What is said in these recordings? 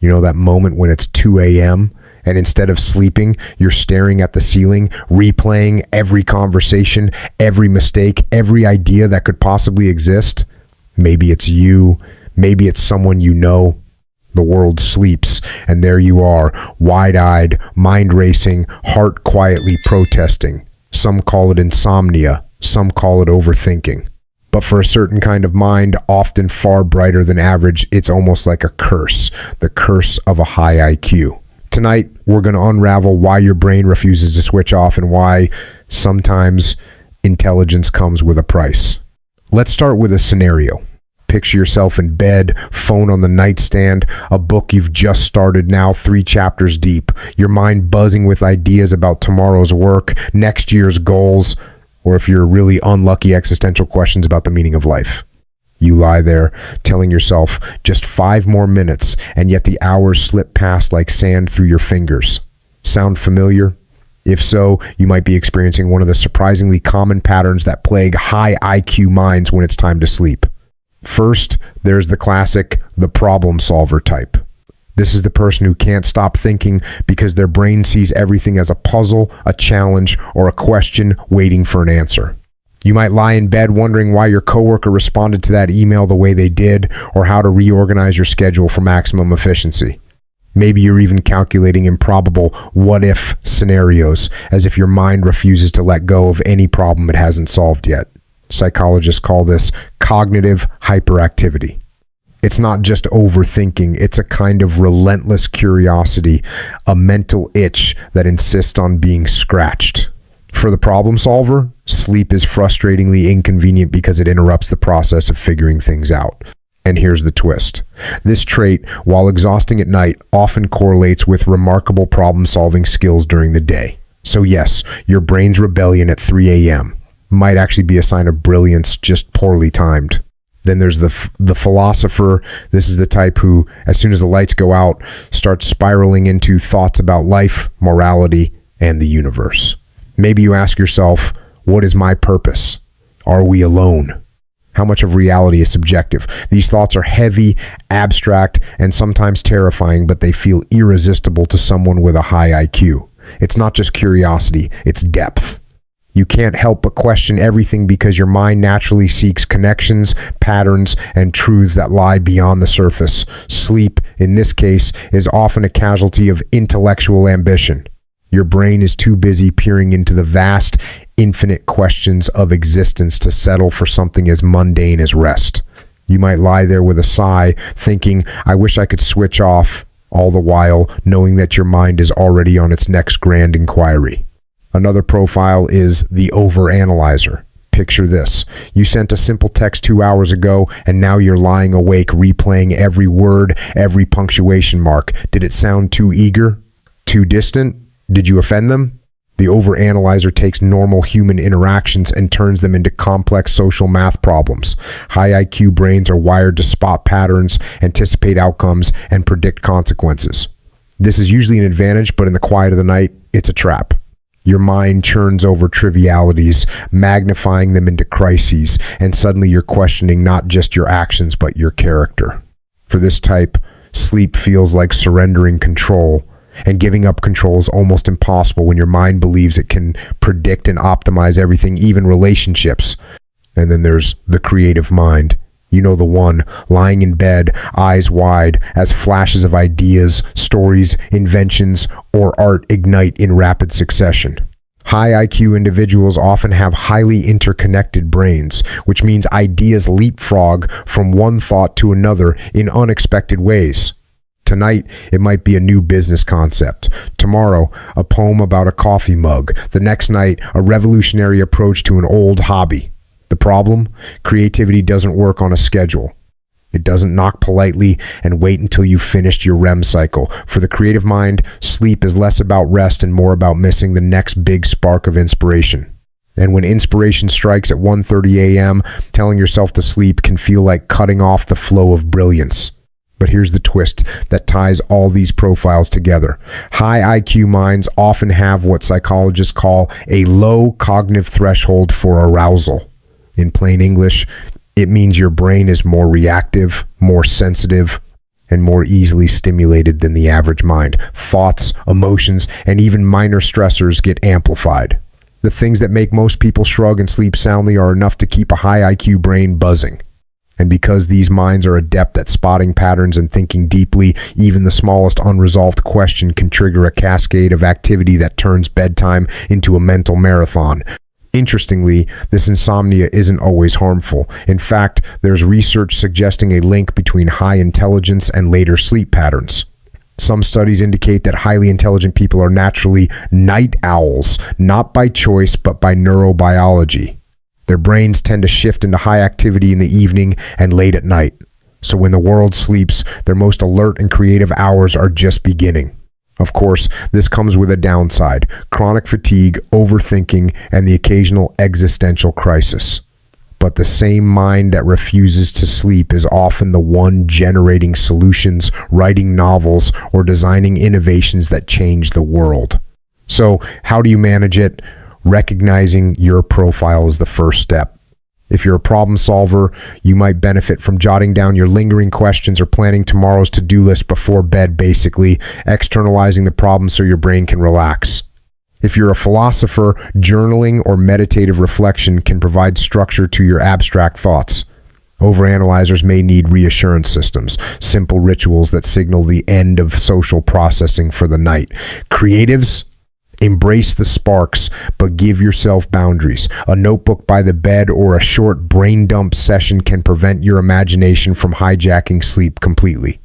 You know, that moment when it's 2 a.m. and instead of sleeping, you're staring at the ceiling, replaying every conversation, every mistake, every idea that could possibly exist. Maybe it's you, maybe it's someone you know. The world sleeps, and there you are, wide-eyed, mind racing, heart quietly protesting. Some call it insomnia, some call it overthinking. But for a certain kind of mind, often far brighter than average, it's almost like a curse, the curse of a high IQ. Tonight, we're going to unravel why your brain refuses to switch off and why sometimes intelligence comes with a price. Let's start with a scenario. Picture yourself in bed, phone on the nightstand, a book you've just started now 3 chapters deep, your mind buzzing with ideas about tomorrow's work, next year's goals, or if you're really unlucky, existential questions about the meaning of life. You lie there telling yourself just 5 more minutes, and yet the hours slip past like sand through your fingers. Sound familiar? If so, you might be experiencing one of the surprisingly common patterns that plague high IQ minds when it's time to sleep. First, there's the classic, the problem solver type. This is the person who can't stop thinking because their brain sees everything as a puzzle, a challenge, or a question waiting for an answer. You might lie in bed wondering why your coworker responded to that email the way they did, or how to reorganize your schedule for maximum efficiency. Maybe you're even calculating improbable what-if scenarios, as if your mind refuses to let go of any problem it hasn't solved yet. Psychologists call this cognitive hyperactivity. It's not just overthinking, it's a kind of relentless curiosity, a mental itch that insists on being scratched. For the problem solver, sleep is frustratingly inconvenient because it interrupts the process of figuring things out. And here's the twist. This trait, while exhausting at night, often correlates with remarkable problem-solving skills during the day. So yes, your brain's rebellion at 3 a.m. might actually be a sign of brilliance, just poorly timed. Then there's the philosopher. This is the type who, as soon as the lights go out, starts spiraling into thoughts about life, morality, and the universe. Maybe you ask yourself, what is my purpose? Are we alone? How much of reality is subjective? These thoughts are heavy, abstract, and sometimes terrifying, but they feel irresistible to someone with a high IQ. It's not just curiosity, it's depth. You can't help but question everything because your mind naturally seeks connections, patterns, and truths that lie beyond the surface. Sleep, in this case, is often a casualty of intellectual ambition. Your brain is too busy peering into the vast, infinite questions of existence to settle for something as mundane as rest. You might lie there with a sigh, thinking, I wish I could switch off, all the while knowing that your mind is already on its next grand inquiry. Another profile is the overanalyzer. Picture this. You sent a simple text 2 hours ago, and now you're lying awake replaying every word, every punctuation mark. Did it sound too eager? Too distant? Did you offend them? The overanalyzer takes normal human interactions and turns them into complex social math problems. High IQ brains are wired to spot patterns, anticipate outcomes, and predict consequences. This is usually an advantage, but in the quiet of the night, it's a trap. Your mind churns over trivialities, magnifying them into crises, and suddenly you're questioning not just your actions, but your character. For this type, sleep feels like surrendering control, and giving up control is almost impossible when your mind believes it can predict and optimize everything, even relationships. And then there's the creative mind. You know, the one lying in bed, eyes wide, as flashes of ideas, stories, inventions, or art ignite in rapid succession. High IQ individuals often have highly interconnected brains, which means ideas leapfrog from one thought to another in unexpected ways. Tonight, it might be a new business concept. Tomorrow, a poem about a coffee mug. The next night, a revolutionary approach to an old hobby. The problem? Creativity doesn't work on a schedule. It doesn't knock politely and wait until you've finished your REM cycle. For the creative mind, sleep is less about rest and more about missing the next big spark of inspiration. And when inspiration strikes at 1:30 a.m., telling yourself to sleep can feel like cutting off the flow of brilliance. But here's the twist that ties all these profiles together. High IQ minds often have what psychologists call a low cognitive threshold for arousal. In plain English, it means your brain is more reactive, more sensitive, and more easily stimulated than the average mind. Thoughts, emotions, and even minor stressors get amplified. The things that make most people shrug and sleep soundly are enough to keep a high IQ brain buzzing. And because these minds are adept at spotting patterns and thinking deeply, even the smallest unresolved question can trigger a cascade of activity that turns bedtime into a mental marathon. Interestingly, this insomnia isn't always harmful. In fact, there's research suggesting a link between high intelligence and later sleep patterns. Some studies indicate that highly intelligent people are naturally night owls, not by choice, but by neurobiology. Their brains tend to shift into high activity in the evening and late at night. So when the world sleeps, their most alert and creative hours are just beginning. Of course, this comes with a downside: chronic fatigue, overthinking, and the occasional existential crisis. But the same mind that refuses to sleep is often the one generating solutions, writing novels, or designing innovations that change the world. So, how do you manage it? Recognizing your profile is the first step. If you're a problem solver, you might benefit from jotting down your lingering questions or planning tomorrow's to-do list before bed, basically externalizing the problem so your brain can relax. If you're a philosopher, journaling or meditative reflection can provide structure to your abstract thoughts. Overanalyzers may need reassurance systems, simple rituals that signal the end of social processing for the night. Creatives, embrace the sparks, but give yourself boundaries. A notebook by the bed or a short brain dump session can prevent your imagination from hijacking sleep completely.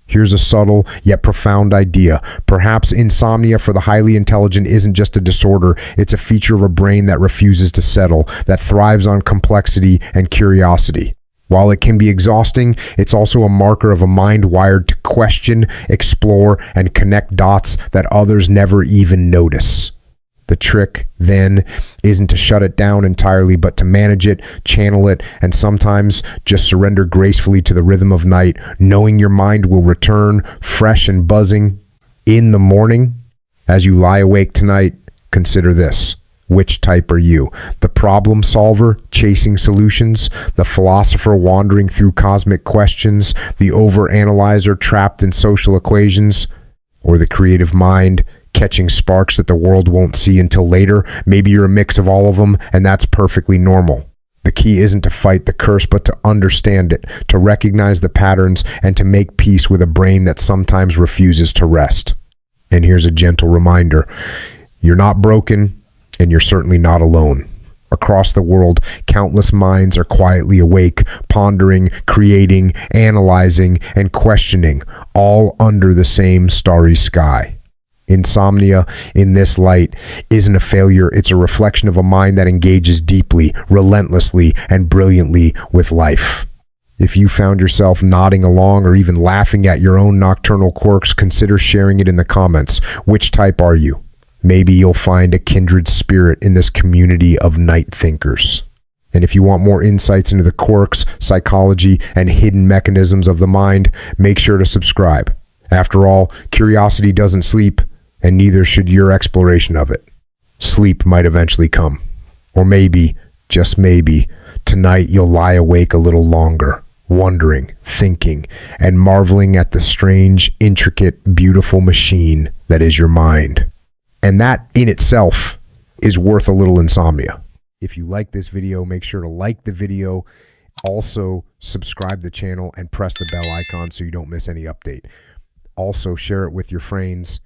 Here's a subtle yet profound idea. Perhaps insomnia for the highly intelligent isn't just a disorder, it's a feature of a brain that refuses to settle, that thrives on complexity and curiosity. While it can be exhausting, it's also a marker of a mind wired to question, explore, and connect dots that others never even notice. The trick, then, isn't to shut it down entirely, but to manage it, channel it, and sometimes just surrender gracefully to the rhythm of night, knowing your mind will return, fresh and buzzing, in the morning. As you lie awake tonight, consider this. Which type are you? The problem solver, chasing solutions? The philosopher wandering through cosmic questions? The overanalyzer trapped in social equations? Or the creative mind, catching sparks that the world won't see until later? Maybe you're a mix of all of them, and that's perfectly normal. The key isn't to fight the curse, but to understand it, to recognize the patterns, and to make peace with a brain that sometimes refuses to rest. And here's a gentle reminder. You're not broken, and you're certainly not alone. Across the world, countless minds are quietly awake, pondering, creating, analyzing, and questioning, all under the same starry sky. Insomnia, in this light, isn't a failure. It's a reflection of a mind that engages deeply, relentlessly, and brilliantly with life. If you found yourself nodding along or even laughing at your own nocturnal quirks, consider sharing it in the comments. Which type are you? Maybe you'll find a kindred spirit in this community of night thinkers. And if you want more insights into the quirks, psychology, and hidden mechanisms of the mind, make sure to subscribe. After all, curiosity doesn't sleep, and neither should your exploration of it. Sleep might eventually come. Or maybe, just maybe, tonight you'll lie awake a little longer, wondering, thinking, and marveling at the strange, intricate, beautiful machine that is your mind. And that in itself is worth a little insomnia. If you like this video, make sure to like the video. Also, subscribe the channel and press the bell icon so you don't miss any update. Also, share it with your friends.